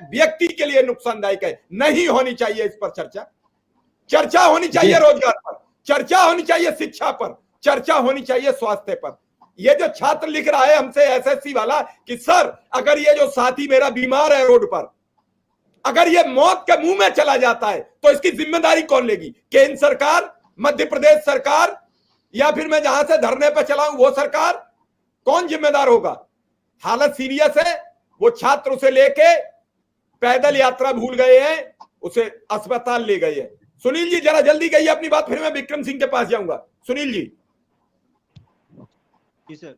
एक व्यक्ति के लिए नुकसानदायक है। नहीं होनी चाहिए इस पर चर्चा होनी चाहिए रोजगार पर, चर्चा होनी चाहिए शिक्षा पर, चर्चा होनी चाहिए स्वास्थ्य पर। ये जो छात्र लिख रहा है हमसे एसएससी वाला कि सर अगर ये जो साथी मेरा बीमार है रोड पर, अगर ये मौत के मुंह में चला जाता है तो इसकी जिम्मेदारी कौन लेगी? केंद्र सरकार, मध्य प्रदेश सरकार, या फिर मैं जहां से धरने पर चला हूं वो सरकार? कौन जिम्मेदार होगा? हालत सीरियस है। वो छात्र उसे लेके पैदल यात्रा भूल गए हैं, उसे अस्पताल ले गए हैं। सुनील जी जरा जल्दी कहिए अपनी बात, फिर मैं विक्रम सिंह के पास जाऊंगा। सुनील जी। जी सर,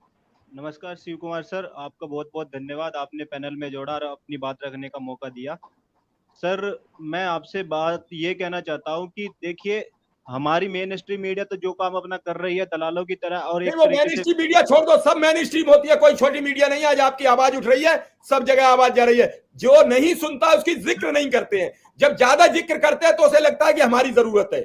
नमस्कार शिव कुमार सर, आपका बहुत बहुत धन्यवाद, आपने पैनल में जोड़ा और अपनी बात रखने का मौका दिया। सर मैं आपसे बात ये कहना चाहता हूँ कि देखिए हमारी मेन स्ट्रीम मीडिया तो जो काम अपना कर रही है दलालों की तरह, और एक वो मेन स्ट्रीम मीडिया छोड़ दो, सब मेन स्ट्रीम होती है, कोई छोटी मीडिया नहीं। आज आपकी आवाज उठ रही है, सब जगह आवाज जा रही है। जो नहीं सुनता उसकी जिक्र नहीं करते हैं, जब ज्यादा जिक्र करते हैं तो उसे लगता है कि हमारी जरूरत है।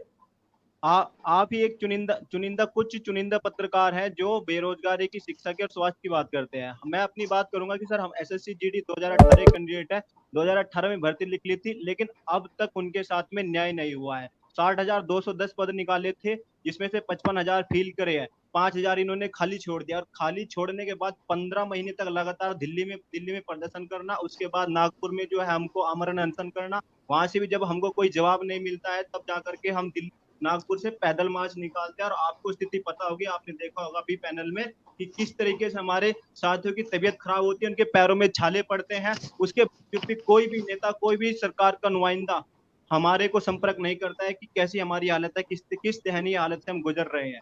आप ही एक कुछ चुनिंदा पत्रकार हैं जो बेरोजगारी की, शिक्षा की और स्वास्थ्य की बात करते हैं। मैं अपनी बात करूंगा कि सर हम एसएससी जीडी 2018 कैंडिडेट है, 2018 में भर्ती लिख ली थी, लेकिन अब तक उनके साथ में न्याय नहीं हुआ है। 60,210 पद निकाले थे, जिसमें से 55,000 फील करे हैं, 5,000 इन्होंने खाली छोड़ दिया। और खाली छोड़ने के बाद 15 महीने तक लगातार दिल्ली में प्रदर्शन करना, उसके बाद नागपुर में जो है हमको आमरण अनशन करना, वहां से भी जब हमको कोई जवाब नहीं मिलता है तब जाकर के हम नागपुर से पैदल मार्च निकालते हैं। और आपको स्थिति पता होगी, आपने देखा होगा अभी पैनल में कि किस तरीके से हमारे साथियों की तबीयत खराब होती है, उनके पैरों में छाले पड़ते हैं। उसके बावजूद भी कोई भी नेता, कोई भी सरकार का नुमाइंदा हमारे को संपर्क नहीं करता है कि कैसी हमारी हालत है, किस दयनीय हालत से हम गुजर रहे हैं।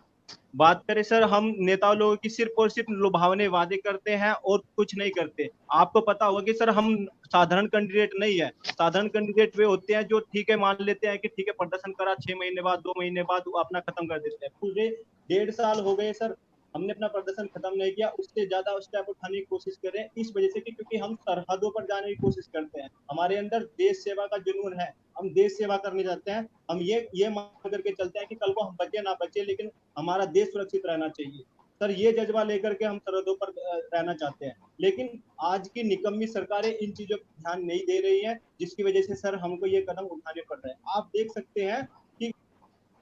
बात करें सर, हम नेता लोगों की सिर्फ और सिर्फ लुभावने वादे करते हैं और कुछ नहीं करते। आपको पता होगा कि सर हम साधारण कैंडिडेट नहीं है। साधारण कैंडिडेट वे होते हैं जो ठीक है मान लेते हैं कि ठीक है प्रदर्शन करा, 6 महीने बाद 2 महीने बाद वो अपना खत्म कर देते हैं। पूरे 1.5 साल हो गए सर, हमने अपना प्रदर्शन खत्म नहीं किया। उससे ज्यादा स्टेप उठाने की कोशिश करें इस वजह से कि क्योंकि हम सरहदों पर जाने की कोशिश करते हैं, हमारे अंदर देश सेवा का जुनून है, हम देश सेवा करने जाते हैं। हम ये मान करके चलते हैं कि कल को हम बचे ना बचे, लेकिन हमारा देश सुरक्षित रहना चाहिए। सर ये जज्बा लेकर के हम सरहदों पर रहना चाहते हैं, लेकिन आज की निकम्मी सरकारें इन चीजों पर ध्यान नहीं दे रही है, जिसकी वजह से सर हमको ये कदम उठाने पड़ रहे हैं। आप देख सकते हैं कि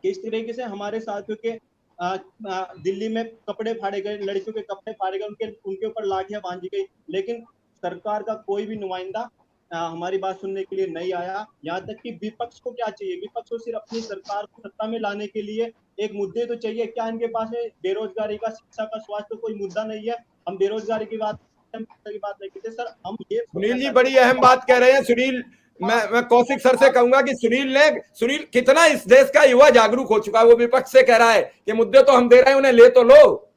किस तरीके से हमारे साथियों के दिल्ली में कपड़े फाड़े गए, लड़कियों के कपड़े फाड़े गए, उनके ऊपर लाठियां बांधी गई, लेकिन सरकार का कोई भी नुमाइंदा हमारी बात सुनने के लिए नहीं आया। यहाँ तक कि विपक्ष को क्या चाहिए, विपक्ष को सिर्फ अपनी सरकार को सत्ता में लाने के लिए एक मुद्दे तो चाहिए। क्या इनके पास में बेरोजगारी का, शिक्षा का, स्वास्थ्य कोई मुद्दा नहीं है? हम बेरोजगारी की बात नहीं करते सर। हम ये सुनील जी बड़ी अहम बात कह रहे हैं। सुनील, मैं कौशिक सर से कहूंगा कि सुनील कितना इस देश का युवा जागरूक हो चुका है। वो विपक्ष से कह रहा है कि मुद्दे तो हम दे रहे हैं, उन्हें ले तो लो,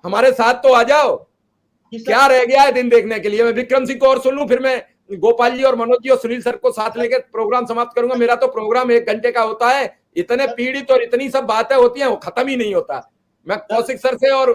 हमारे साथ तो आ जाओ, क्या रह गया है दिन देखने के लिए। मैं विक्रम सिंह को और सुन लूं, फिर मैं गोपाल जी और मनोज जी और सुनील सर को साथ लेकर प्रोग्राम समाप्त करूंगा। मेरा तो प्रोग्राम 1 घंटे का होता है, इतने पीड़ित और इतनी सब बातें होती हैं, वो खत्म ही नहीं होता। मैं कौशिक सर से और